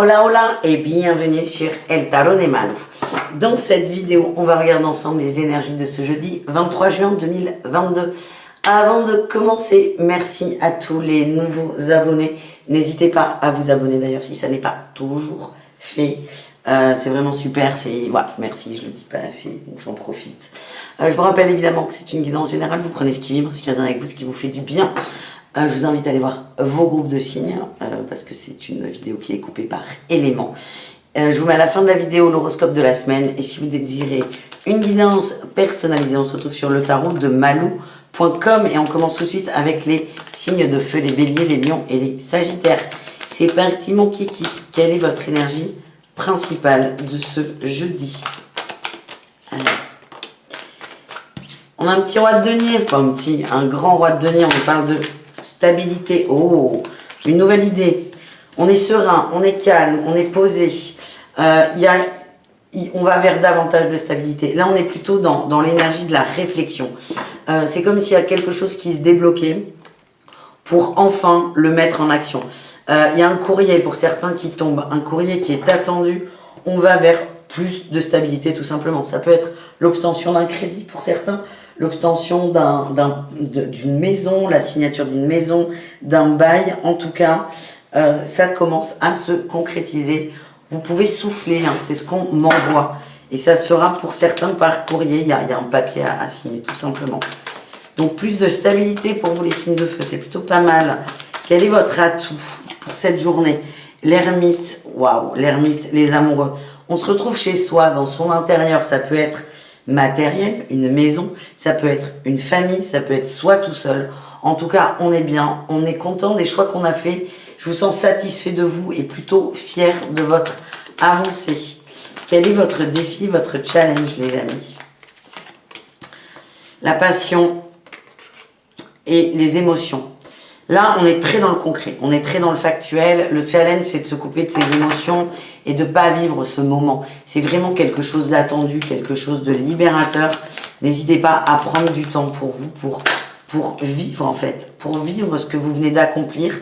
Hola hola et bienvenue sur El Tarot de Malu. Dans cette vidéo, on va regarder ensemble les énergies de ce jeudi 23 juin 2022. Avant de commencer, merci à tous les nouveaux abonnés. N'hésitez pas à vous abonner d'ailleurs si ça n'est pas toujours fait. C'est vraiment super, voilà, merci, je le dis pas assez, donc j'en profite. Je vous rappelle évidemment que c'est une guidance générale, vous prenez ce qui vibre, ce qui résonne avec vous, ce qui vous fait du bien. Je vous invite à aller voir vos groupes de signes, parce que c'est une vidéo qui est coupée par éléments. Je vous mets à la fin de la vidéo l'horoscope de la semaine, et si vous désirez une guidance personnalisée, on se retrouve sur le tarot de malou.com, et on commence tout de suite avec les signes de feu, les béliers, les lions et les sagittaires. C'est parti mon kiki, quelle est votre énergie principale de ce jeudi? Allez. On a un petit roi de denier, enfin un grand roi de denier, on parle de stabilité. Oh, une nouvelle idée. On est serein, on est calme, on est posé. On va vers davantage de stabilité. Là, on est plutôt dans l'énergie de la réflexion. C'est comme s'il y a quelque chose qui se débloquait pour enfin le mettre en action. Il y a un courrier pour certains qui tombe, un courrier qui est attendu. On va vers plus de stabilité tout simplement. Ça peut être l'obtention d'un crédit pour certains, l'obtention d'une maison, la signature d'une maison, d'un bail. En tout cas, ça commence à se concrétiser. Vous pouvez souffler, hein, c'est ce qu'on m'envoie. Et ça sera pour certains par courrier. Il y a un papier à signer tout simplement. Donc plus de stabilité pour vous les signes de feu, c'est plutôt pas mal. Quel est votre atout pour cette journée? L'ermite, waouh, l'ermite, les amoureux. On se retrouve chez soi, dans son intérieur, ça peut être matériel, une maison, ça peut être une famille, ça peut être soi tout seul. En tout cas, on est bien, on est content des choix qu'on a fait. Je vous sens satisfait de vous et plutôt fier de votre avancée. Quel est votre défi, votre challenge, les amis? La passion et les émotions. Là, on est très dans le concret, on est très dans le factuel. Le challenge, c'est de se couper de ses émotions et de ne pas vivre ce moment. C'est vraiment quelque chose d'attendu, quelque chose de libérateur. N'hésitez pas à prendre du temps pour vous, pour vivre en fait, pour vivre ce que vous venez d'accomplir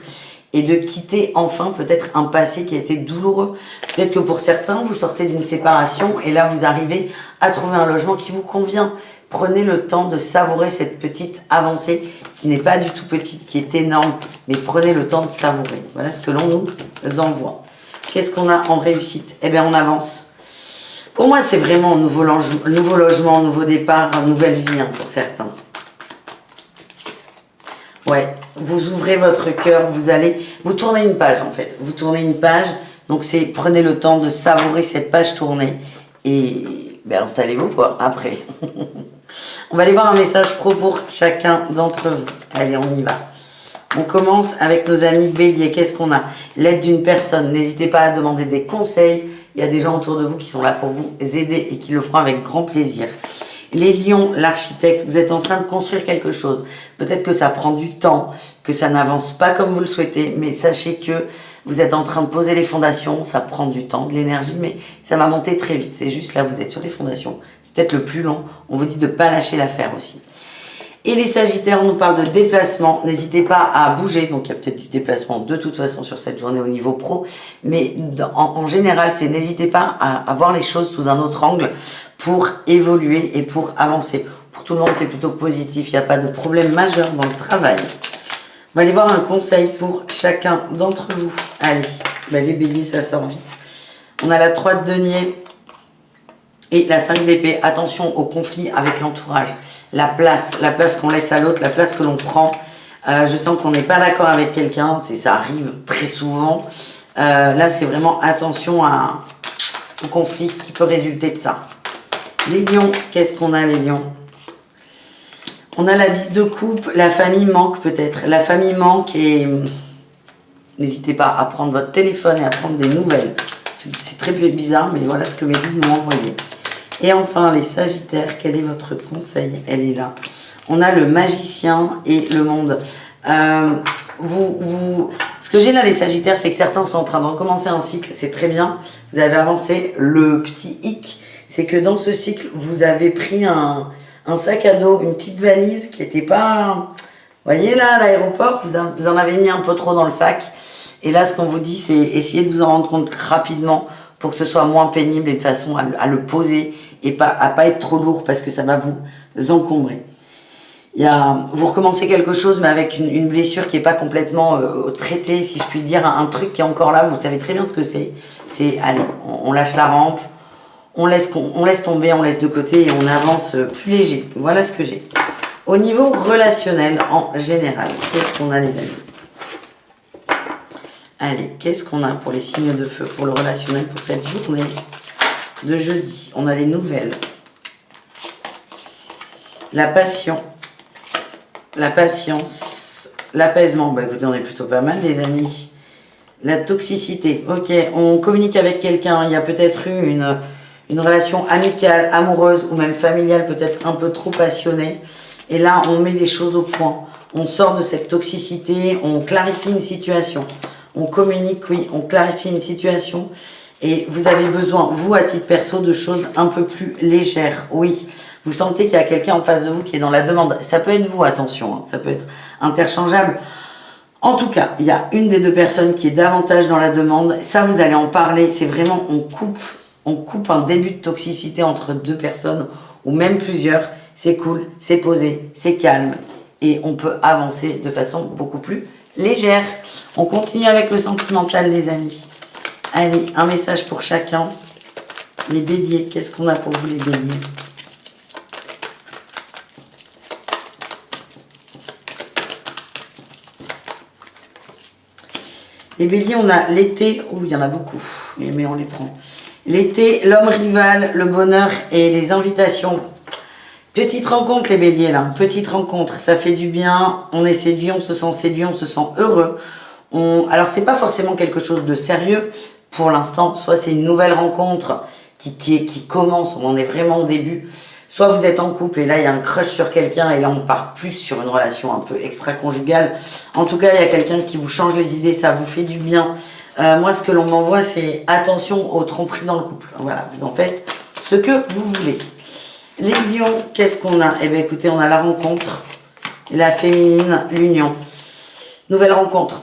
et de quitter enfin peut-être un passé qui a été douloureux. Peut-être que pour certains, vous sortez d'une séparation et là, vous arrivez à trouver un logement qui vous convient. Prenez le temps de savourer cette petite avancée qui n'est pas du tout petite, qui est énorme, mais prenez le temps de savourer. Voilà ce que l'on nous envoie. Qu'est-ce qu'on a en réussite? Eh bien, on avance. Pour moi, c'est vraiment un nouveau logement, nouveau départ, une nouvelle vie hein, pour certains. Ouais, vous ouvrez votre cœur, vous tournez une page en fait. Vous tournez une page, donc prenez le temps de savourer cette page tournée et ben, installez-vous quoi, après. On va aller voir un message pro pour chacun d'entre vous. Allez, on y va. On commence avec nos amis béliers. Qu'est-ce qu'on a? L'aide d'une personne. N'hésitez pas à demander des conseils. Il y a des gens autour de vous qui sont là pour vous aider et qui le feront avec grand plaisir. Les lions, l'architecte, vous êtes en train de construire quelque chose. Peut-être que ça prend du temps, que ça n'avance pas comme vous le souhaitez, mais sachez que vous êtes en train de poser les fondations, ça prend du temps, de l'énergie, mais ça va monter très vite. C'est juste là, vous êtes sur les fondations. C'est peut-être le plus long. On vous dit de ne pas lâcher l'affaire aussi. Et les sagittaires, on nous parle de déplacement. N'hésitez pas à bouger. Donc, il y a peut-être du déplacement de toute façon sur cette journée au niveau pro. Mais en général, n'hésitez pas à voir les choses sous un autre angle pour évoluer et pour avancer. Pour tout le monde, c'est plutôt positif. Il n'y a pas de problème majeur dans le travail. On va aller voir un conseil pour chacun d'entre vous. Allez, ben les béliers, ça sort vite. On a la 3 de denier et la 5 d'épée. Attention au conflit avec l'entourage. La place qu'on laisse à l'autre, la place que l'on prend. Je sens qu'on n'est pas d'accord avec quelqu'un. Ça arrive très souvent. Là, c'est vraiment attention au conflit qui peut résulter de ça. Les lions, qu'est-ce qu'on a les lions? On a la 10 de coupe, la famille manque peut-être. La famille manque et n'hésitez pas à prendre votre téléphone et à prendre des nouvelles. C'est très bizarre, mais voilà ce que mes guides m'ont envoyé. Et enfin, les sagittaires, quel est votre conseil? Elle est là. On a le magicien et le monde. Ce que j'ai là, les sagittaires, c'est que certains sont en train de recommencer un cycle. C'est très bien. Vous avez avancé. Le petit hic, c'est que dans ce cycle, vous avez pris un sac à dos, une petite valise qui n'était pas... Vous voyez là, à l'aéroport, vous en avez mis un peu trop dans le sac. Et là, ce qu'on vous dit, c'est essayer de vous en rendre compte rapidement pour que ce soit moins pénible et de façon à le poser et à pas être trop lourd parce que ça va vous encombrer. Vous recommencez quelque chose mais avec une blessure qui n'est pas complètement traitée, si je puis dire, un truc qui est encore là, vous savez très bien ce que c'est. C'est, allez, on lâche la rampe, on laisse tomber, on laisse de côté et on avance plus léger. Voilà ce que j'ai. Au niveau relationnel, en général, qu'est-ce qu'on a les amis? Allez, qu'est-ce qu'on a pour les signes de feu, pour le relationnel, pour cette journée de jeudi? On a les nouvelles. La passion. La patience. L'apaisement. Bah écoutez, on est plutôt pas mal les amis. La toxicité. Ok, on communique avec quelqu'un. Il y a peut-être eu une relation amicale, amoureuse ou même familiale, peut-être un peu trop passionnée. Et là, on met les choses au point. On sort de cette toxicité, on clarifie une situation. On communique, oui, on clarifie une situation. Et vous avez besoin, vous, à titre perso, de choses un peu plus légères. Oui, vous sentez qu'il y a quelqu'un en face de vous qui est dans la demande. Ça peut être vous, attention, hein, ça peut être interchangeable. En tout cas, il y a une des deux personnes qui est davantage dans la demande. Ça, vous allez en parler. C'est vraiment, on coupe un début de toxicité entre deux personnes ou même plusieurs. C'est cool, c'est posé, c'est calme et on peut avancer de façon beaucoup plus légère. On continue avec le sentimental, les amis. Allez, un message pour chacun. Les béliers, qu'est-ce qu'on a pour vous, les béliers? Les béliers, on a l'été. Ouh, il y en a beaucoup, mais on les prend. L'été, l'homme rival, le bonheur et les invitations. Petite rencontre les béliers là, petite rencontre, ça fait du bien, on est séduit, on se sent heureux. Alors c'est pas forcément quelque chose de sérieux pour l'instant, soit c'est une nouvelle rencontre qui commence, on en est vraiment au début, soit vous êtes en couple et là il y a un crush sur quelqu'un et là on part plus sur une relation un peu extra-conjugale. En tout cas il y a quelqu'un qui vous change les idées, ça vous fait du bien. Moi ce que l'on m'envoie c'est attention aux tromperies dans le couple, voilà, vous en faites ce que vous voulez. Les lions, qu'est-ce qu'on a? Eh bien, écoutez, on a la rencontre, la féminine, l'union. Nouvelle rencontre,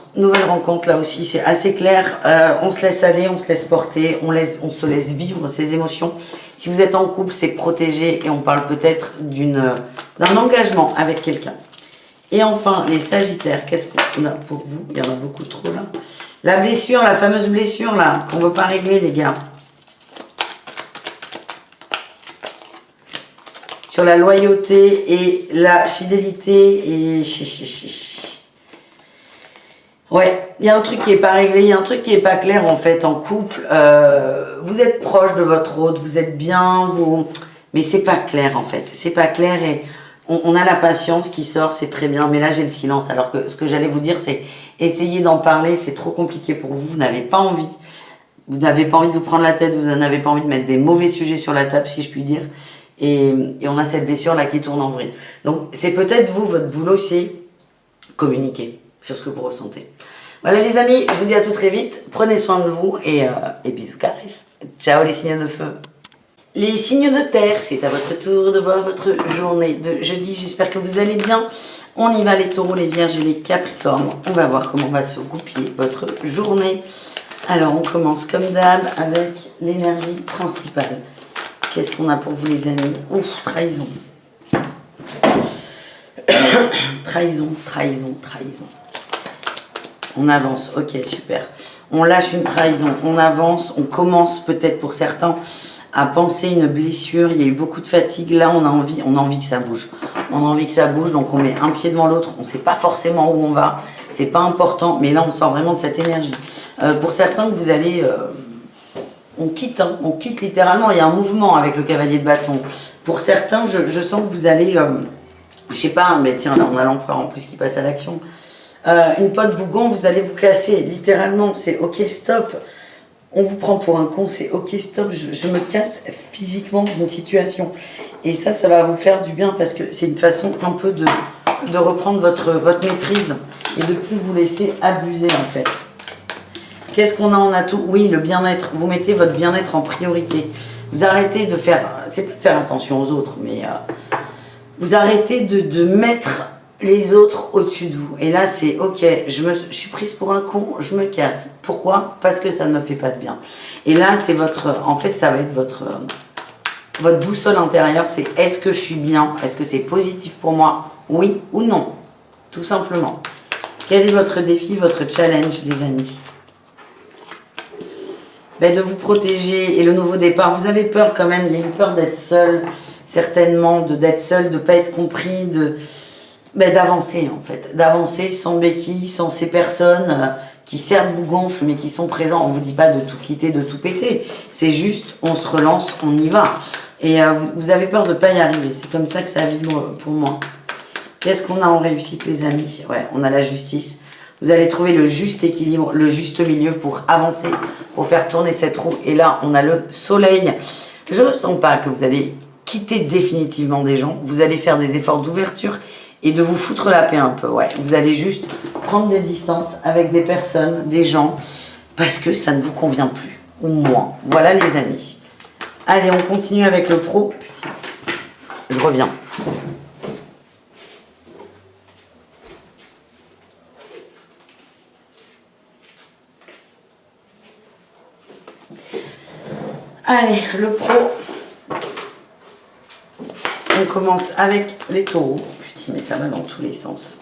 là aussi, c'est assez clair. On se laisse aller, on se laisse porter, on se laisse vivre ses émotions. Si vous êtes en couple, c'est protégé et on parle peut-être d'un engagement avec quelqu'un. Et enfin, les sagittaires, qu'est-ce qu'on a pour vous? Il y en a beaucoup trop, là. La blessure, la fameuse blessure, là, qu'on ne veut pas régler, les gars. Sur la loyauté et la fidélité et ouais, il y a un truc qui n'est pas réglé, il y a un truc qui n'est pas clair en fait en couple. Vous êtes proche de votre hôte, vous êtes bien, mais c'est pas clair en fait. C'est pas clair et on a la patience qui sort, c'est très bien, mais là j'ai le silence. Alors que ce que j'allais vous dire, c'est essayez d'en parler, c'est trop compliqué pour vous, vous n'avez pas envie. Vous n'avez pas envie de vous prendre la tête, vous n'avez pas envie de mettre des mauvais sujets sur la table, si je puis dire. Et on a cette blessure là qui tourne en vrille. Donc c'est peut-être vous, votre boulot, c'est communiquer sur ce que vous ressentez. Voilà les amis, je vous dis à tout très vite. Prenez soin de vous et bisous caresses. Ciao les signes de feu. Les signes de terre, c'est à votre tour de voir votre journée de jeudi. J'espère que vous allez bien. On y va les taureaux, les vierges et les capricornes. On va voir comment va se goupiller votre journée. Alors on commence comme d'hab avec l'énergie principale. Qu'est-ce qu'on a pour vous les amis? Ouf, trahison. Trahison. On avance, ok, super. On lâche une trahison, on avance, on commence peut-être pour certains à penser une blessure. Il y a eu beaucoup de fatigue, là on a envie que ça bouge. On a envie que ça bouge, donc on met un pied devant l'autre. On ne sait pas forcément où on va, c'est pas important, mais là on sort vraiment de cette énergie. Pour certains, vous allez... on quitte littéralement, il y a un mouvement avec le cavalier de bâton. Pour certains, je sens que vous allez, je sais pas, mais tiens, là on a l'empereur en plus qui passe à l'action. Une pote vous gonfle, vous allez vous casser, littéralement, c'est ok stop. On vous prend pour un con, c'est ok stop, je me casse physiquement d'une situation. Et ça va vous faire du bien parce que c'est une façon un peu de reprendre votre maîtrise et de ne plus vous laisser abuser en fait. Qu'est-ce qu'on a en atout? Oui, le bien-être. Vous mettez votre bien-être en priorité. Vous arrêtez de faire... C'est pas de faire attention aux autres, mais... vous arrêtez de mettre les autres au-dessus de vous. Et là, c'est ok, je suis prise pour un con, je me casse. Pourquoi? Parce que ça ne me fait pas de bien. Et là, c'est votre, en fait, ça va être votre boussole intérieure. C'est est-ce que je suis bien? Est-ce que c'est positif pour moi? Oui ou non? Tout simplement. Quel est votre défi, votre challenge, les amis? Ben, de vous protéger et le nouveau départ. Vous avez peur quand même, il y a une peur d'être seul, certainement, d'être seul, de ne pas être compris, d'avancer en fait, d'avancer sans béquilles, sans ces personnes qui certes vous gonflent mais qui sont présents. On ne vous dit pas de tout quitter, de tout péter, c'est juste on se relance, on y va. Et vous avez peur de ne pas y arriver, c'est comme ça que ça vibre pour moi. Qu'est-ce qu'on a en réussite les amis? Ouais, on a la justice. Vous allez trouver le juste équilibre, le juste milieu pour avancer, pour faire tourner cette roue. Et là, on a le soleil. Je ne sens pas que vous allez quitter définitivement des gens. Vous allez faire des efforts d'ouverture et de vous foutre la paix un peu. Ouais, vous allez juste prendre des distances avec des personnes, des gens, parce que ça ne vous convient plus, ou moins. Voilà les amis. Allez, on continue avec le pro. Je reviens. Allez, le pro. On commence avec les taureaux. Putain, mais ça va dans tous les sens.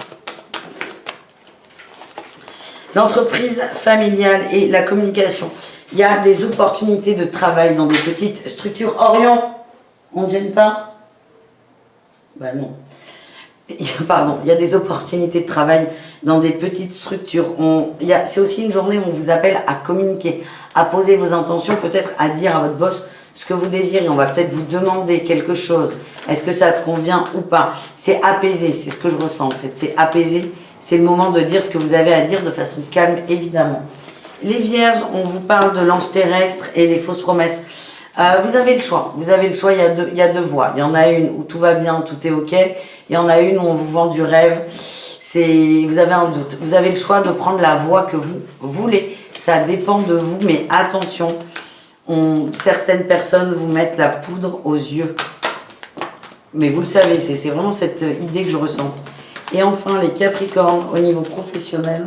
L'entreprise familiale et la communication. Il y a des opportunités de travail dans des petites structures. Orion, on ne gêne pas? Ben non. Pardon, il y a des opportunités de travail dans des petites structures. C'est aussi une journée où on vous appelle à communiquer, à poser vos intentions, peut-être à dire à votre boss ce que vous désirez. On va peut-être vous demander quelque chose. Est-ce que ça te convient ou pas? C'est apaisé, c'est ce que je ressens en fait. C'est apaisé, c'est le moment de dire ce que vous avez à dire de façon calme, évidemment. Les vierges, on vous parle de l'ange terrestre et les fausses promesses. Vous avez le choix. Vous avez le choix, il y a deux voies. Il y en a une où tout va bien, tout est ok. Il y en a une où on vous vend du rêve. Vous avez un doute. Vous avez le choix de prendre la voie que vous voulez. Ça dépend de vous, mais attention. Certaines personnes vous mettent la poudre aux yeux. Mais vous le savez, c'est vraiment cette idée que je ressens. Et enfin, les Capricornes au niveau professionnel.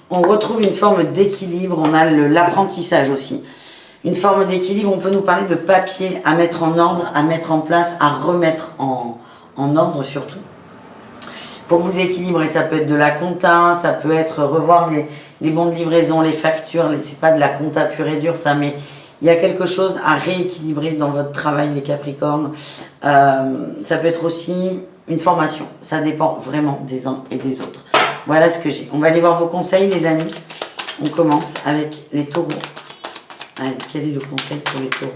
On retrouve une forme d'équilibre, on a l'apprentissage aussi. Une forme d'équilibre, on peut nous parler de papier à mettre en ordre, à mettre en place, à remettre en ordre surtout. Pour vous équilibrer, ça peut être de la compta, ça peut être revoir les bons de livraison, les factures, c'est pas de la compta pure et dure ça, mais il y a quelque chose à rééquilibrer dans votre travail les Capricornes. Ça peut être aussi une formation, ça dépend vraiment des uns et des autres. Voilà ce que j'ai. On va aller voir vos conseils, les amis. On commence avec les taureaux. Allez, quel est le conseil pour les taureaux?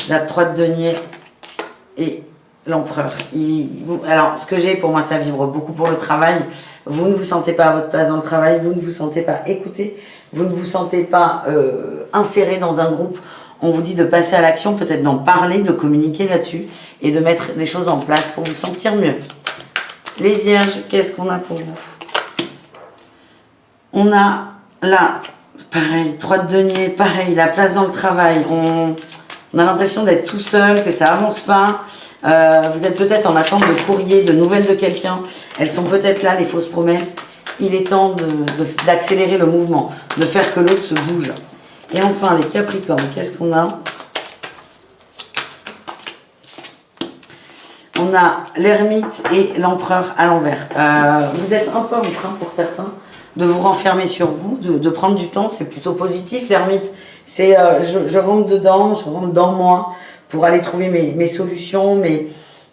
La 3 de denier et l'empereur. Alors, ce que j'ai, pour moi, ça vibre beaucoup pour le travail. Vous ne vous sentez pas à votre place dans le travail. Vous ne vous sentez pas écouté. Vous ne vous sentez pas inséré dans un groupe. On vous dit de passer à l'action, peut-être d'en parler, de communiquer là-dessus et de mettre des choses en place pour vous sentir mieux. Les vierges, qu'est-ce qu'on a pour vous? On a là, pareil, 3 de denier, pareil, la place dans le travail. On a l'impression d'être tout seul, que ça avance pas. Vous êtes peut-être en attente de courrier, de nouvelles de quelqu'un. Elles sont peut-être là, les fausses promesses. Il est temps d'accélérer le mouvement, de faire que l'autre se bouge. Et enfin, les Capricornes, qu'est-ce qu'on a? On a l'ermite et l'empereur à l'envers. Vous êtes un peu en train, pour certains, de vous renfermer sur vous, de prendre du temps. C'est plutôt positif. L'ermite, c'est je rentre dedans, je rentre dans moi pour aller trouver mes solutions,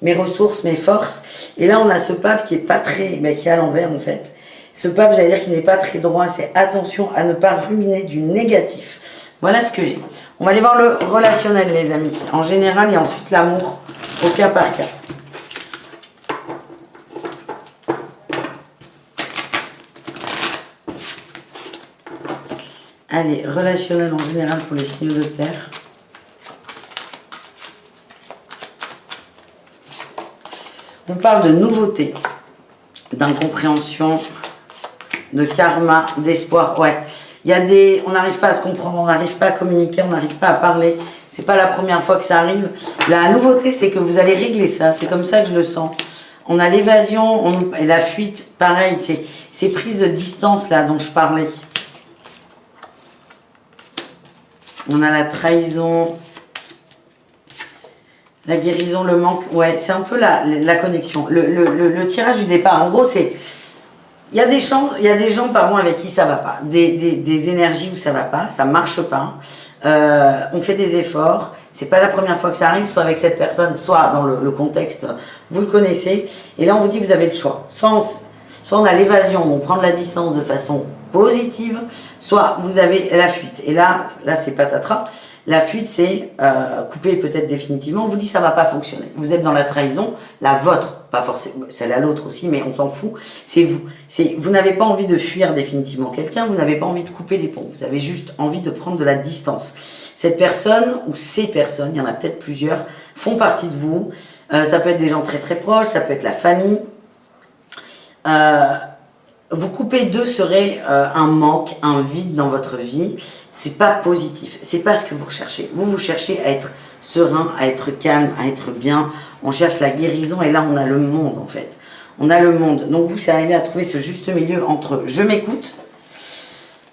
mes ressources, mes forces. Et là, on a ce pape qui est pas très, qui est à l'envers en fait. Ce pape, j'allais dire qu'il n'est pas très droit. C'est attention à ne pas ruminer du négatif. Voilà ce que j'ai. On va aller voir le relationnel, les amis, en général, et ensuite l'amour au cas par cas. Allez, relationnel en général pour les signaux de terre. On parle de nouveauté, d'incompréhension, de karma, d'espoir. Ouais, il y a on n'arrive pas à se comprendre, on n'arrive pas à communiquer, on n'arrive pas à parler. C'est pas la première fois que ça arrive. La nouveauté, c'est que vous allez régler ça. C'est comme ça que je le sens. On a l'évasion et la fuite. Pareil, c'est prise de distance là dont je parlais. On a la trahison. La guérison, le manque. Ouais, c'est un peu la connexion. Le tirage du départ. En gros, c'est... Il y a des gens pardon, avec qui ça va pas, des énergies où ça va pas, ça marche pas. On fait des efforts. C'est pas la première fois que ça arrive, soit avec cette personne, soit dans le contexte, vous le connaissez. Et là, on vous dit, vous avez le choix. Soit on a l'évasion, on prend de la distance de façon positive, soit vous avez la fuite. Et là c'est patatras. La fuite, c'est couper peut-être définitivement. On vous dit ça va pas fonctionner. Vous êtes dans la trahison, la vôtre, pas forcément, celle à l'autre aussi, mais on s'en fout. C'est vous. Vous n'avez pas envie de fuir définitivement quelqu'un, vous n'avez pas envie de couper les ponts. Vous avez juste envie de prendre de la distance. Cette personne ou ces personnes, il y en a peut-être plusieurs, font partie de vous. Ça peut être des gens très très proches, ça peut être la famille. Vous couper d'eux serait un manque, un vide dans votre vie. C'est pas positif, c'est pas ce que vous recherchez. Vous cherchez à être serein, à être calme, à être bien. On cherche la guérison et là on a le monde en fait. On a le monde. Donc vous, c'est arrivé à trouver ce juste milieu entre je m'écoute,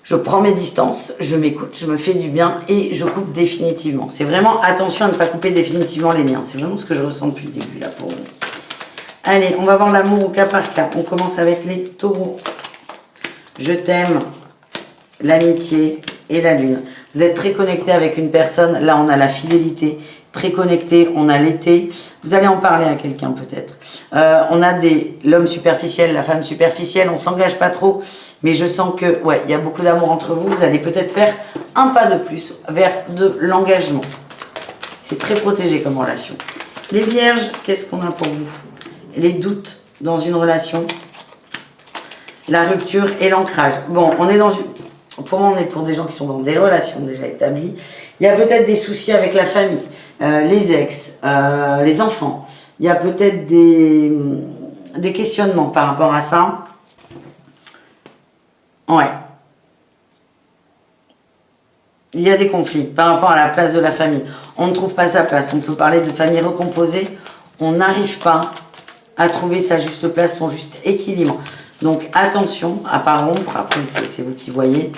je prends mes distances, je m'écoute, je me fais du bien et je coupe définitivement. C'est vraiment attention à ne pas couper définitivement les liens. C'est vraiment ce que je ressens depuis le début là pour vous. Allez, on va voir l'amour au cas par cas. On commence avec les taureaux. Je t'aime, l'amitié et la lune. Vous êtes très connecté avec une personne. Là, on a la fidélité. Très connecté, on a l'été. Vous allez en parler à quelqu'un peut-être. On a l'homme superficiel, la femme superficielle. On s'engage pas trop. Mais je sens que, ouais, il y a beaucoup d'amour entre vous. Vous allez peut-être faire un pas de plus vers de l'engagement. C'est très protégé comme relation. Les vierges, qu'est-ce qu'on a pour vous? Les doutes dans une relation, la rupture et l'ancrage. Bon, on est dans une... Pour moi, on est pour des gens qui sont dans des relations déjà établies. Il y a peut-être des soucis avec la famille, les ex, les enfants. Il y a peut-être des questionnements par rapport à ça. Ouais. Il y a des conflits par rapport à la place de la famille. On ne trouve pas sa place. On peut parler de famille recomposée. On n'arrive pas à trouver sa juste place, son juste équilibre. Donc attention à pas rompre, après c'est vous qui voyez.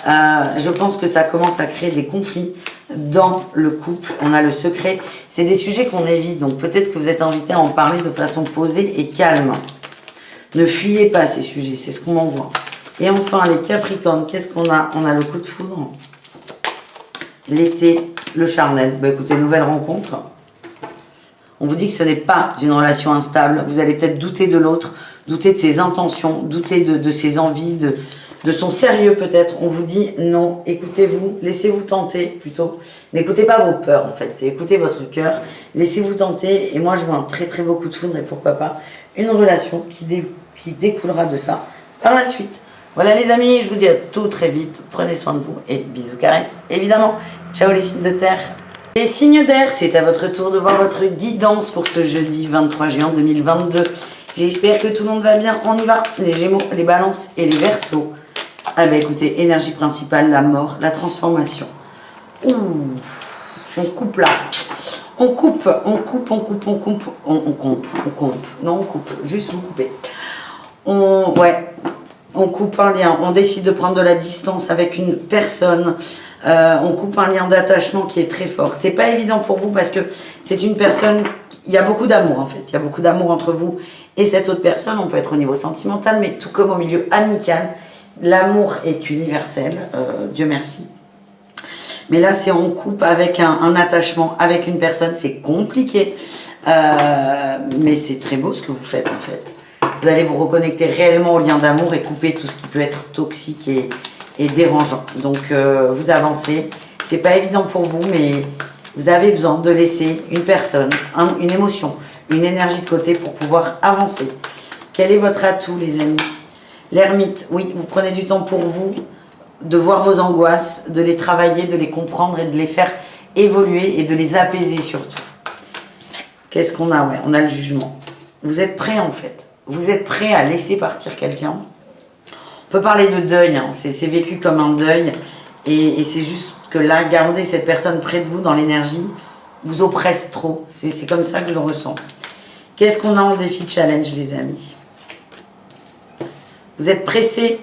Je pense que ça commence à créer des conflits dans le couple. On a le secret. C'est des sujets qu'on évite, donc peut-être que vous êtes invité à en parler de façon posée et calme. Ne fuyez pas ces sujets, c'est ce qu'on envoie. Et enfin, les Capricornes, qu'est-ce qu'on a? On a le coup de foudre. L'été, le charnel. Bah, écoutez, nouvelle rencontre. On vous dit que ce n'est pas une relation instable. Vous allez peut-être douter de l'autre, douter de ses intentions, douter de ses envies, de son sérieux peut-être. On vous dit non, écoutez-vous, laissez-vous tenter plutôt. N'écoutez pas vos peurs en fait, c'est écoutez votre cœur, laissez-vous tenter. Et moi je vois un très très beau coup de foudre et pourquoi pas une relation qui découlera de ça par la suite. Voilà les amis, je vous dis à tout très vite. Prenez soin de vous et bisous caresses évidemment. Ciao les signes de terre. Les signes d'air, c'est à votre tour de voir votre guidance pour ce jeudi 23 juin 2022. J'espère que tout le monde va bien. On y va. Les Gémeaux, les Balances et les Verseaux. Ah ben écoutez, énergie principale, la mort, la transformation. Ouh, on coupe là. On coupe. Non, on coupe. Juste vous coupez. On coupe un lien. On décide de prendre de la distance avec une personne. On coupe un lien d'attachement qui est très fort. C'est pas évident pour vous parce que c'est une personne... Il y a beaucoup d'amour en fait. Il y a beaucoup d'amour entre vous et cette autre personne. On peut être au niveau sentimental, mais tout comme au milieu amical. L'amour est universel, Dieu merci. Mais là, c'est on coupe avec un attachement, avec une personne. C'est compliqué, mais c'est très beau ce que vous faites en fait. Vous allez vous reconnecter réellement au lien d'amour et couper tout ce qui peut être toxique et dérangeant. Donc, vous avancez. C'est pas évident pour vous, mais vous avez besoin de laisser une personne, une émotion, une énergie de côté pour pouvoir avancer. Quel est votre atout, les amis? L'ermite, oui, vous prenez du temps pour vous, de voir vos angoisses, de les travailler, de les comprendre et de les faire évoluer et de les apaiser surtout. Qu'est-ce qu'on a? Ouais, on a le jugement. Vous êtes prêt en fait. Vous êtes prêt à laisser partir quelqu'un. On peut parler de deuil, hein. C'est vécu comme un deuil et c'est juste que là, garder cette personne près de vous dans l'énergie vous oppresse trop. C'est comme ça que je le ressens. Qu'est-ce qu'on a en défi challenge, les amis? Vous êtes pressé.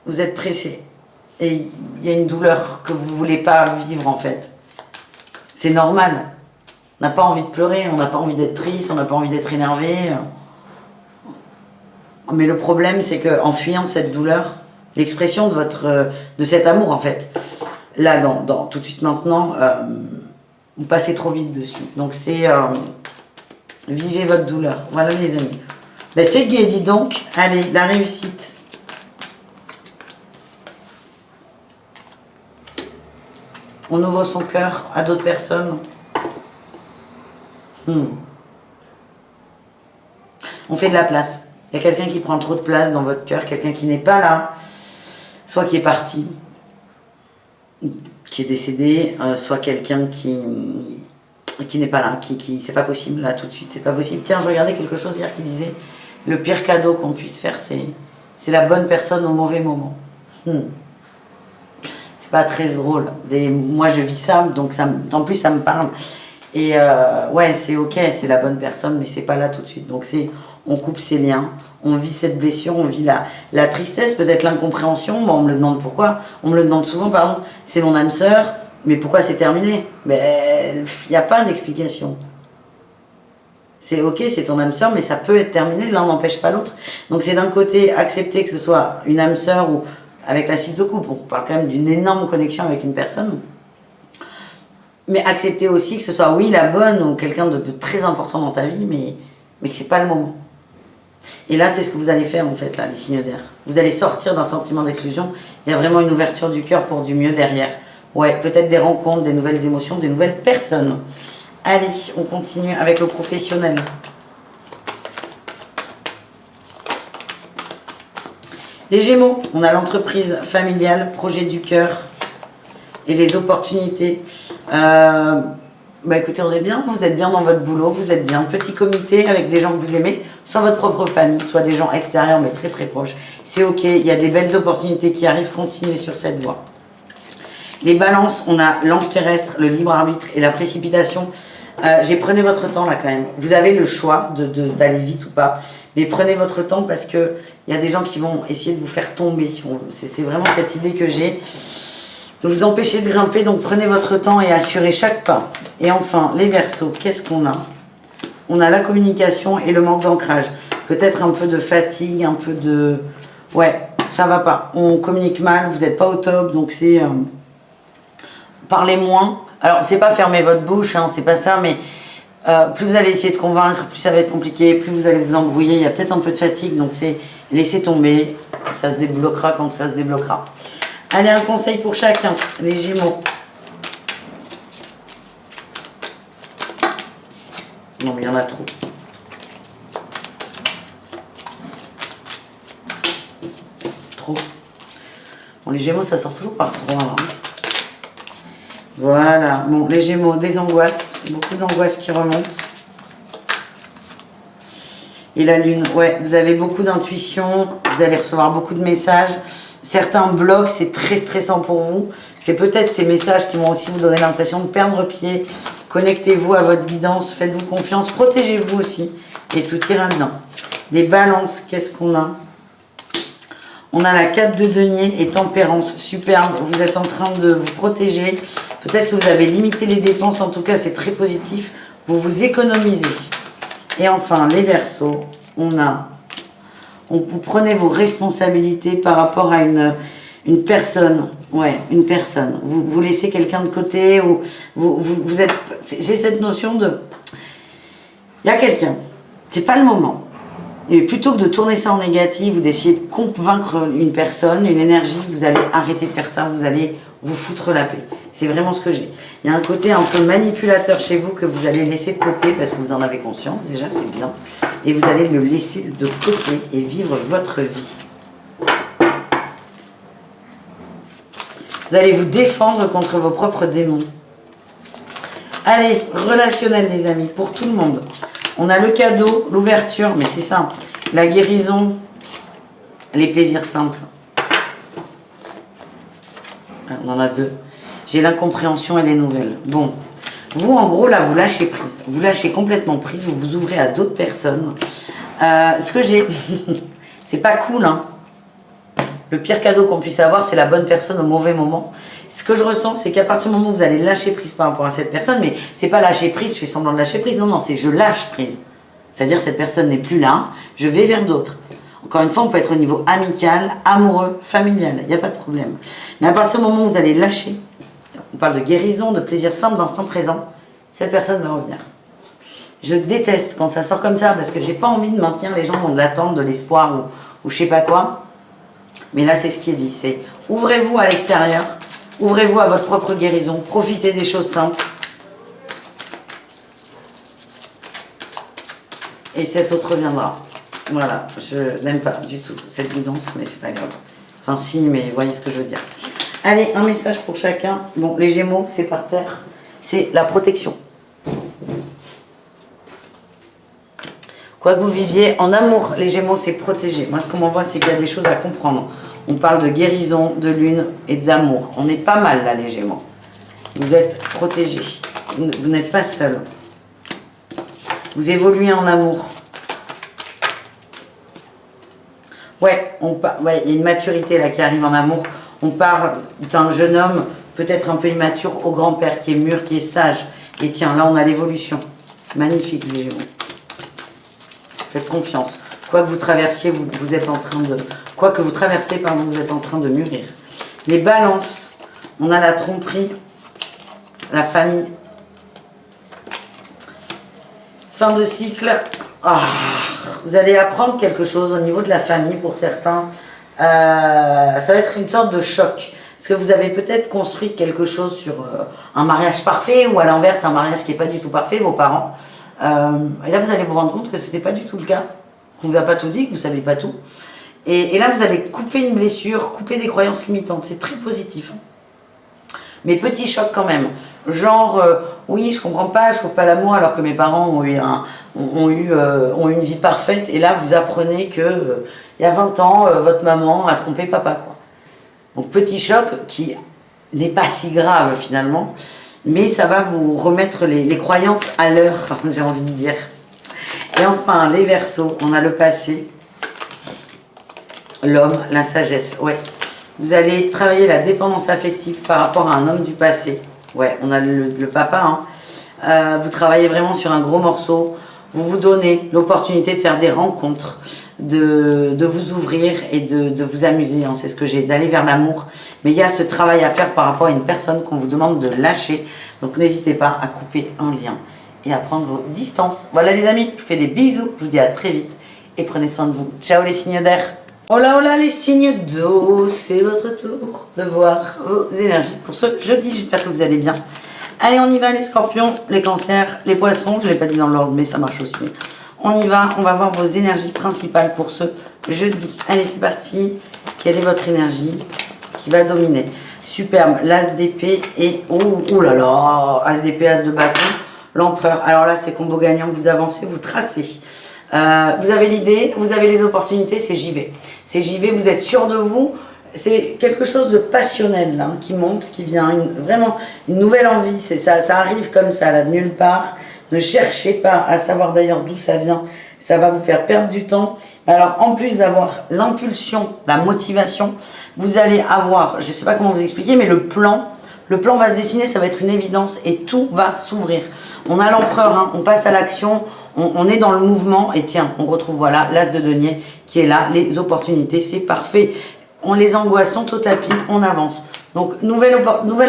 Vous êtes pressé. Et il y a une douleur que vous ne voulez pas vivre, en fait. C'est normal. On n'a pas envie de pleurer, on n'a pas envie d'être triste, on n'a pas envie d'être énervé. Mais le problème, c'est qu'en fuyant cette douleur, l'expression de cet amour, en fait, là, tout de suite maintenant, vous passez trop vite dessus. Donc c'est... vivez votre douleur. Voilà, les amis. Ben, c'est gai, dis donc. Allez, la réussite. On ouvre son cœur à d'autres personnes. On fait de la place. Il y a quelqu'un qui prend trop de place dans votre cœur, quelqu'un qui n'est pas là, soit qui est parti, qui est décédé, soit quelqu'un qui n'est pas là, c'est pas possible, là tout de suite, c'est pas possible. Tiens, je regardais quelque chose hier qui disait, le pire cadeau qu'on puisse faire, c'est la bonne personne au mauvais moment. C'est pas très drôle. Moi je vis ça, donc en plus ça me parle. Et ouais, c'est ok, c'est la bonne personne, mais c'est pas là tout de suite. Donc on coupe ses liens, on vit cette blessure, on vit la tristesse, peut-être l'incompréhension. Bon, on me le demande pourquoi, on me le demande souvent, pardon, c'est mon âme sœur, mais pourquoi c'est terminé? Mais il n'y a pas d'explication. C'est ok, c'est ton âme sœur, mais ça peut être terminé, l'un n'empêche pas l'autre. Donc c'est d'un côté accepter que ce soit une âme sœur ou avec la 6 de coupe, on parle quand même d'une énorme connexion avec une personne. Mais accepter aussi que ce soit, oui, la bonne ou quelqu'un de très important dans ta vie, mais que c'est pas le moment. Et là, c'est ce que vous allez faire, en fait, là, les signes d'air. Vous allez sortir d'un sentiment d'exclusion. Il y a vraiment une ouverture du cœur pour du mieux derrière. Ouais, peut-être des rencontres, des nouvelles émotions, des nouvelles personnes. Allez, on continue avec le professionnel. Les Gémeaux, on a l'entreprise familiale, projet du cœur et les opportunités. Bah écoutez, on est bien, vous êtes bien dans votre boulot, vous êtes bien. Petit comité avec des gens que vous aimez, soit votre propre famille, soit des gens extérieurs mais très très proches. C'est ok, il y a des belles opportunités qui arrivent, continuez sur cette voie. Les balances, on a l'ange terrestre, le libre arbitre et la précipitation. Prenez votre temps là quand même. Vous avez le choix d'aller vite ou pas. Mais prenez votre temps parce qu'il y a des gens qui vont essayer de vous faire tomber. C'est vraiment cette idée que j'ai. De vous empêcher de grimper, donc prenez votre temps et assurez chaque pas. Et enfin, les Verseaux, qu'est-ce qu'on a? On a la communication et le manque d'ancrage. Peut-être un peu de fatigue, un peu de... Ouais, ça va pas. On communique mal, vous n'êtes pas au top, donc c'est... Parlez moins. Alors, c'est pas fermer votre bouche, hein, c'est pas ça, mais plus vous allez essayer de convaincre, plus ça va être compliqué, plus vous allez vous embrouiller. Il y a peut-être un peu de fatigue, donc c'est laisser tomber. Ça se débloquera quand ça se débloquera. Allez, un conseil pour chacun, les Gémeaux. Non, mais il y en a trop. Trop. Bon, les Gémeaux, ça sort toujours par 3. Hein. Voilà. Bon, les Gémeaux, des angoisses. Beaucoup d'angoisses qui remontent. Et la Lune, ouais, vous avez beaucoup d'intuition. Vous allez recevoir beaucoup de messages. Certains blocs, c'est très stressant pour vous. C'est peut-être ces messages qui vont aussi vous donner l'impression de perdre pied. Connectez-vous à votre guidance, faites-vous confiance, protégez-vous aussi et tout ira bien. Les balances, qu'est-ce qu'on a? On a la 4 de denier et tempérance, superbe. Vous êtes en train de vous protéger. Peut-être que vous avez limité les dépenses, en tout cas c'est très positif. Vous vous économisez. Et enfin, les Verseaux, vous prenez vos responsabilités par rapport à une personne. Ouais, une personne. Vous laissez quelqu'un de côté ou vous êtes... J'ai cette notion de... Il y a quelqu'un. C'est pas le moment. Et plutôt que de tourner ça en négatif ou d'essayer de convaincre une personne, une énergie, vous allez arrêter de faire ça, vous allez vous foutre la paix. C'est vraiment ce que j'ai. Il y a un côté un peu manipulateur chez vous que vous allez laisser de côté parce que vous en avez conscience, déjà c'est bien. Et vous allez le laisser de côté et vivre votre vie. Vous allez vous défendre contre vos propres démons. Allez, relationnel les amis, pour tout le monde. On a le cadeau, l'ouverture, mais c'est ça. La guérison, les plaisirs simples. On en a 2. J'ai l'incompréhension et les nouvelles. Bon, vous en gros là, vous lâchez prise. Vous lâchez complètement prise, vous vous ouvrez à d'autres personnes. Ce que j'ai, c'est pas cool, hein. Le pire cadeau qu'on puisse avoir, c'est la bonne personne au mauvais moment. Ce que je ressens, c'est qu'à partir du moment où vous allez lâcher prise par rapport à cette personne, mais c'est pas lâcher prise, je fais semblant de lâcher prise, non, non, c'est je lâche prise. C'est-à-dire cette personne n'est plus là, je vais vers d'autres. Encore une fois, on peut être au niveau amical, amoureux, familial, il n'y a pas de problème. Mais à partir du moment où vous allez lâcher, on parle de guérison, de plaisir simple, d'instant présent, cette personne va revenir. Je déteste quand ça sort comme ça parce que j'ai pas envie de maintenir les gens dans de l'attente, de l'espoir ou je sais pas quoi. Mais là, c'est ce qui est dit, c'est ouvrez-vous à l'extérieur, ouvrez-vous à votre propre guérison, profitez des choses simples. Et cet autre reviendra. Voilà, je n'aime pas du tout cette guidance, mais c'est pas grave. Enfin si, mais vous voyez ce que je veux dire. Allez, un message pour chacun. Bon, les Gémeaux, c'est par terre. C'est la protection. Quoi que vous viviez, en amour, les Gémeaux, c'est protégé. Moi, ce qu'on m'envoie, c'est qu'il y a des choses à comprendre. On parle de guérison, de lune et d'amour. On est pas mal, là, les Gémeaux. Vous êtes protégés. Vous n'êtes pas seul. Vous évoluez en amour. Ouais, ouais, il y a une maturité, là, qui arrive en amour. On parle d'un jeune homme, peut-être un peu immature, au grand-père, qui est mûr, qui est sage. Et tiens, là, on a l'évolution. Magnifique, les Gémeaux. Faites confiance. Quoi que vous traversiez, vous êtes en train de... Quoi que vous traversez, pardon, vous êtes en train de mûrir. Les balances, on a la tromperie, la famille. Fin de cycle. Ah, vous allez apprendre quelque chose au niveau de la famille pour certains. Ça va être une sorte de choc. Parce que vous avez peut-être construit quelque chose sur un mariage parfait ou à l'inverse, un mariage qui n'est pas du tout parfait, vos parents. Et là, vous allez vous rendre compte que ce n'était pas du tout le cas. Qu'on ne vous a pas tout dit, que vous ne savez pas tout. Et là, vous allez couper une blessure, couper des croyances limitantes. C'est très positif. Mais petit choc quand même. Genre, oui, je comprends pas, je trouve pas l'amour alors que mes parents ont eu une vie parfaite. Et là, vous apprenez que il y a 20 ans, votre maman a trompé papa, quoi. Donc, petit choc qui n'est pas si grave finalement. Mais ça va vous remettre les croyances à l'heure, j'ai envie de dire. Et enfin, les Verseaux, on a le passé, l'homme, la sagesse. Ouais. Vous allez travailler la dépendance affective par rapport à un homme du passé. Ouais, on a le papa. Hein. Vous travaillez vraiment sur un gros morceau. Vous vous donnez l'opportunité de faire des rencontres, de vous ouvrir et de vous amuser. Hein. C'est ce que j'ai, d'aller vers l'amour. Mais il y a ce travail à faire par rapport à une personne qu'on vous demande de lâcher. Donc n'hésitez pas à couper un lien et à prendre vos distances. Voilà les amis, je vous fais des bisous. Je vous dis à très vite et prenez soin de vous. Ciao les signes d'air. Hola hola les signes d'eau, c'est votre tour de voir vos énergies. Pour ce jeudi, j'espère que vous allez bien. Allez, on y va les scorpions, les cancers, les poissons. Je ne l'ai pas dit dans l'ordre, mais ça marche aussi. On y va, on va voir vos énergies principales pour ce jeudi. Allez, c'est parti. Quelle est votre énergie qui va dominer? Superbe, l'as d'épée et... Oh là là, as d'épée, as de bâton, l'empereur. Alors là, c'est combo gagnant, vous avancez, vous tracez. Vous avez l'idée, vous avez les opportunités, c'est j'y vais. C'est j'y vais, vous êtes sûr de vous. C'est quelque chose de passionnel là, qui monte, qui vient, vraiment une nouvelle envie. Ça arrive comme ça, là, de nulle part. Ne cherchez pas à savoir d'ailleurs d'où ça vient. Ça va vous faire perdre du temps. Alors, en plus d'avoir l'impulsion, la motivation, vous allez avoir, je ne sais pas comment vous expliquer, mais le plan va se dessiner, ça va être une évidence et tout va s'ouvrir. On a l'empereur, hein, on passe à l'action, on est dans le mouvement et tiens, on retrouve voilà l'as de denier qui est là, les opportunités, c'est parfait. On les angoisses sont au tapis, on avance. Donc, nouvelle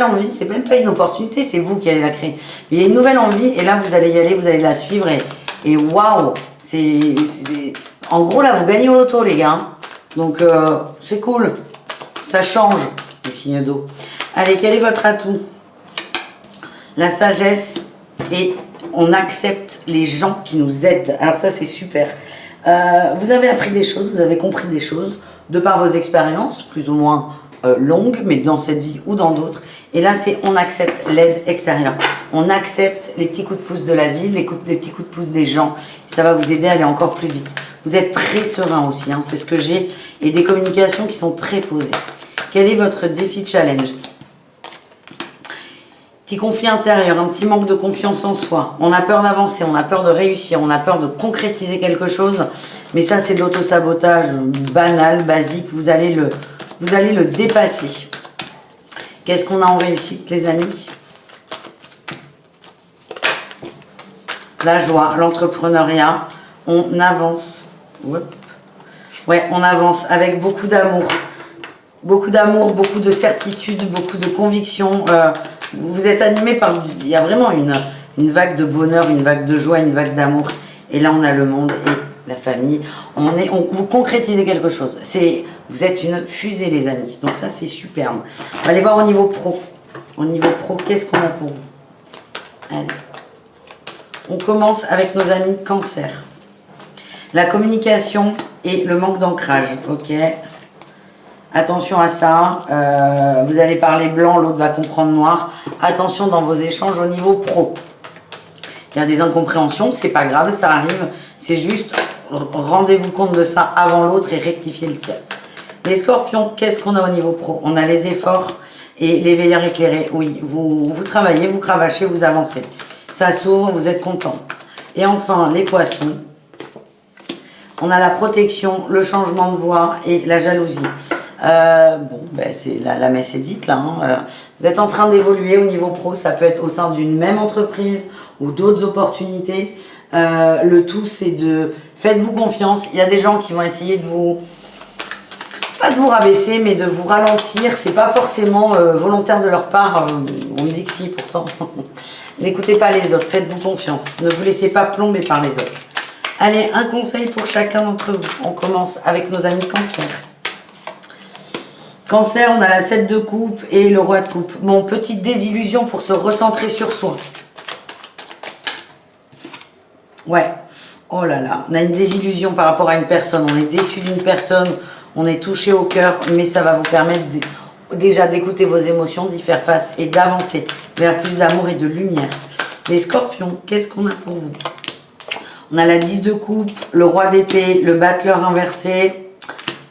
envie, c'est même pas une opportunité, c'est vous qui allez la créer. Mais il y a une nouvelle envie et là, vous allez y aller, vous allez la suivre et waouh, en gros, là, vous gagnez au loto, les gars. Hein. Donc, c'est cool. Ça change, les signes d'eau. Allez, quel est votre atout? La sagesse et on accepte les gens qui nous aident. Alors ça, c'est super. Vous avez appris des choses, vous avez compris des choses de par vos expériences, plus ou moins longues, mais dans cette vie ou dans d'autres. Et là, c'est on accepte l'aide extérieure. On accepte les petits coups de pouce de la vie, les petits coups de pouce des gens. Ça va vous aider à aller encore plus vite. Vous êtes très serein aussi, hein, c'est ce que j'ai. Et des communications qui sont très posées. Quel est votre défi challenge? Petit conflit intérieur, un petit manque de confiance en soi. On a peur d'avancer, on a peur de réussir, on a peur de concrétiser quelque chose. Mais ça, c'est de l'auto-sabotage banal, basique. Vous allez le dépasser. Qu'est-ce qu'on a en réussite, les amis? La joie, l'entrepreneuriat. On avance. Ouais, on avance avec beaucoup d'amour. Beaucoup d'amour, beaucoup de certitude, beaucoup de conviction. Vous êtes animé par... Il y a vraiment une vague de bonheur, une vague de joie, une vague d'amour. Et là, on a le monde et la famille. Vous concrétisez quelque chose. Vous êtes une fusée, les amis. Donc ça, c'est superbe. On va aller voir au niveau pro. Au niveau pro, qu'est-ce qu'on a pour vous? Allez. On commence avec nos amis Cancer. La communication et le manque d'ancrage. Ok. Attention à ça, vous allez parler blanc, l'autre va comprendre noir. Attention dans vos échanges au niveau pro. Il y a des incompréhensions, c'est pas grave, ça arrive. C'est juste, rendez-vous compte de ça avant l'autre et rectifiez le tir. Les Scorpions, qu'est-ce qu'on a au niveau pro? On a les efforts et les veilleurs éclairés. Oui, vous travaillez, vous cravachez, vous avancez. Ça s'ouvre, vous êtes content. Et enfin, les Poissons. On a la protection, le changement de voix et la jalousie. C'est la messe est dite là. Hein. Vous êtes en train d'évoluer au niveau pro, ça peut être au sein d'une même entreprise ou d'autres opportunités. Le tout, c'est faites-vous confiance. Il y a des gens qui vont essayer pas de vous rabaisser, mais de vous ralentir. C'est pas forcément volontaire de leur part. On me dit que si, pourtant. N'écoutez pas les autres, faites-vous confiance. Ne vous laissez pas plomber par les autres. Allez, un conseil pour chacun d'entre vous. On commence avec nos amis Cancer. Cancer, on a la 7 de coupe et le roi de coupe. Bon, petite désillusion pour se recentrer sur soi. Ouais. Oh là là, on a une désillusion par rapport à une personne. On est déçu d'une personne, on est touché au cœur, mais ça va vous permettre déjà d'écouter vos émotions, d'y faire face et d'avancer vers plus d'amour et de lumière. Les Scorpions, qu'est-ce qu'on a pour vous? On a la 10 de coupe, le roi d'épée, le battleur inversé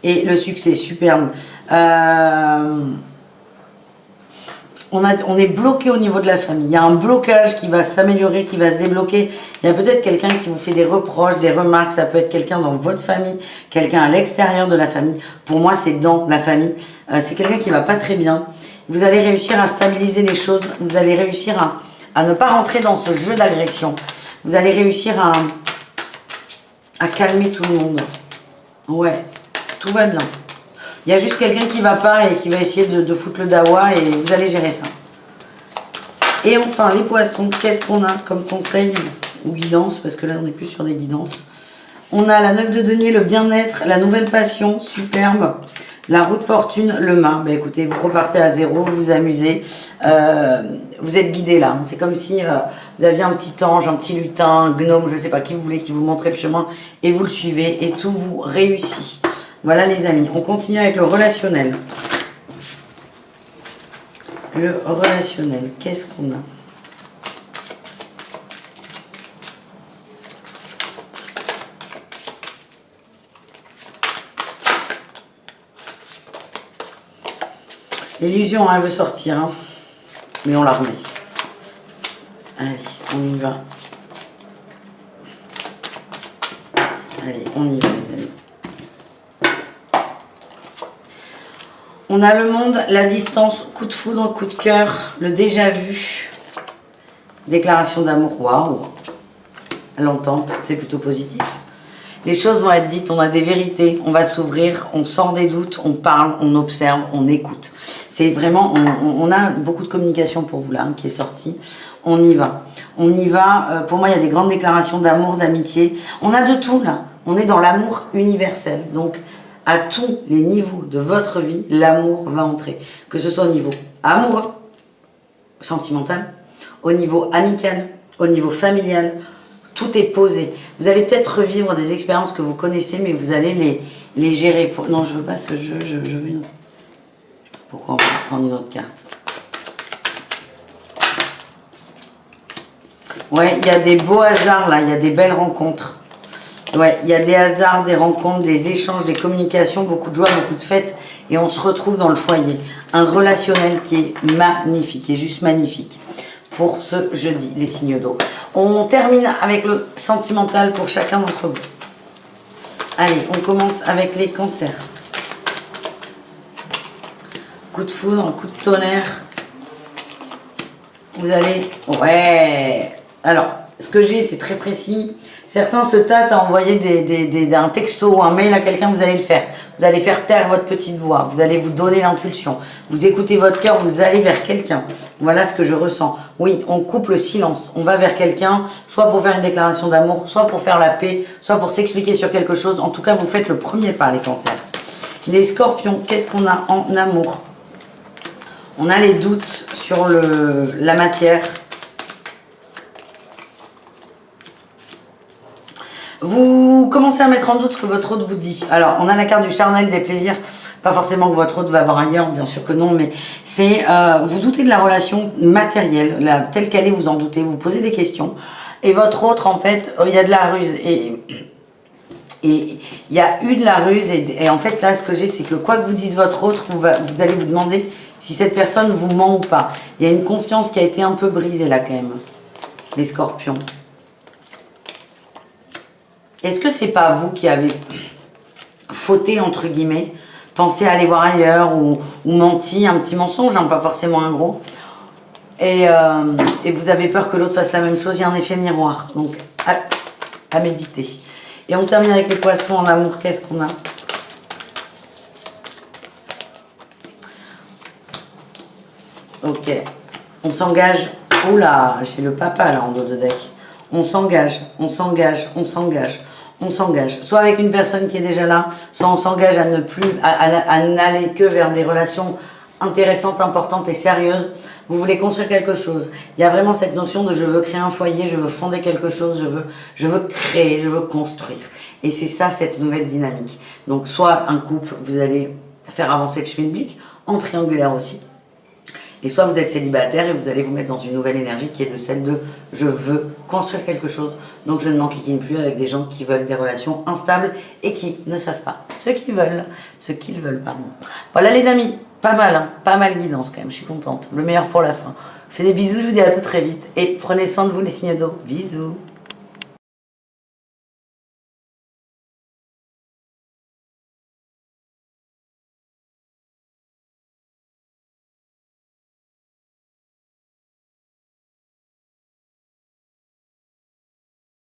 et le succès, superbe. On est bloqué au niveau de la famille. Il y a un blocage qui va s'améliorer, qui va se débloquer. Il y a peut-être quelqu'un qui vous fait des reproches, des remarques. Ça peut être quelqu'un dans votre famille, quelqu'un à l'extérieur de la famille. Pour moi, c'est dans la famille. C'est quelqu'un qui va pas très bien. Vous allez réussir à stabiliser les choses. Vous allez réussir à ne pas rentrer dans ce jeu d'agression. Vous allez réussir à calmer tout le monde. Ouais, tout va bien. Il y a juste quelqu'un qui va pas et qui va essayer de foutre le dawa et vous allez gérer ça. Et enfin, les Poissons, qu'est-ce qu'on a comme conseil ou guidance? Parce que là, on n'est plus sur des guidances. On a la 9 de denier, le bien-être, la nouvelle passion, superbe. La roue de fortune, le mât. Ben, écoutez, vous repartez à zéro, vous vous amusez. Vous êtes guidé là. C'est comme si vous aviez un petit ange, un petit lutin, un gnome, je ne sais pas qui vous voulez, qui vous montrait le chemin. Et vous le suivez et tout vous réussit. Voilà les amis, on continue avec le relationnel. Le relationnel, qu'est-ce qu'on a? L'illusion, elle veut sortir, hein. Mais on la remet. Allez, on y va. Allez, on y va les amis. On a le monde, la distance, coup de foudre, coup de cœur, le déjà vu, déclaration d'amour, waouh, l'entente, c'est plutôt positif. Les choses vont être dites, on a des vérités, on va s'ouvrir, on sort des doutes, on parle, on observe, on écoute. C'est vraiment, on a beaucoup de communication pour vous là, hein, qui est sortie. On y va. On y va. Pour moi, il y a des grandes déclarations d'amour, d'amitié. On a de tout là. On est dans l'amour universel. Donc, à tous les niveaux de votre vie, l'amour va entrer. Que ce soit au niveau amoureux, sentimental, au niveau amical, au niveau familial, tout est posé. Vous allez peut-être revivre des expériences que vous connaissez, mais vous allez les gérer. Non, je veux pas ce jeu, je veux une autre. Pourquoi on peut prendre une autre carte? Ouais, il y a des beaux hasards là, il y a des belles rencontres. Ouais, il y a des hasards, des rencontres, des échanges, des communications, beaucoup de joie, beaucoup de fêtes. Et on se retrouve dans le foyer. Un relationnel qui est magnifique, qui est juste magnifique. pour ce jeudi, les signes d'eau. On termine avec le sentimental pour chacun d'entre vous. Allez, on commence avec les cancers. Coup de foudre, coup de tonnerre. Vous allez... Ouais. Alors, ce que j'ai, c'est très précis. Certains se tâtent à envoyer un texto ou un mail à quelqu'un, vous allez le faire. Vous allez faire taire votre petite voix. Vous allez vous donner l'impulsion. Vous écoutez votre cœur, vous allez vers quelqu'un. Voilà ce que je ressens. Oui, on coupe le silence. On va vers quelqu'un, soit pour faire une déclaration d'amour, soit pour faire la paix, soit pour s'expliquer sur quelque chose. En tout cas, vous faites le premier pas, les cancers. Les scorpions, qu'est-ce qu'on a en amour? On a les doutes sur la matière. Vous commencez à mettre en doute ce que votre hôte vous dit. Alors, on a la carte du charnel des plaisirs. Pas forcément que votre hôte va avoir ailleurs, bien sûr que non, mais c'est vous doutez de la relation matérielle, telle qu'elle est, vous en doutez, vous posez des questions. Et votre autre, en fait, il y a de la ruse. Et il y a eu de la ruse. Et en fait, là, ce que j'ai, c'est que quoi que vous dise votre autre, vous allez vous demander si cette personne vous ment ou pas. Il y a une confiance qui a été un peu brisée, là, quand même. Les scorpions. Est-ce que c'est pas vous qui avez fauté, entre guillemets, pensé à aller voir ailleurs ou menti, un petit mensonge, hein, pas forcément un gros, et vous avez peur que l'autre fasse la même chose, il y a un effet miroir, donc à méditer. Et on termine avec les poissons en amour, qu'est-ce qu'on a? Ok, on s'engage, oula, j'ai le papa là en dos de deck. On s'engage, on s'engage, on s'engage, on s'engage. Soit avec une personne qui est déjà là, soit on s'engage à ne plus, à n'aller que vers des relations intéressantes, importantes et sérieuses. Vous voulez construire quelque chose. Il y a vraiment cette notion de je veux créer un foyer, je veux fonder quelque chose, je veux créer, je veux construire. Et c'est ça, cette nouvelle dynamique. Donc, soit un couple, vous allez faire avancer le schmilblick, en triangulaire aussi. Et soit vous êtes célibataire et vous allez vous mettre dans une nouvelle énergie qui est de celle de je veux construire quelque chose, donc je ne m'enquiquine plus avec des gens qui veulent des relations instables et qui ne savent pas ce qu'ils veulent, pardon. Voilà les amis, pas mal, hein, pas mal guidance quand même, je suis contente. Le meilleur pour la fin. Je vous fais des bisous, je vous dis à tout très vite et prenez soin de vous les signes d'eau. Bisous.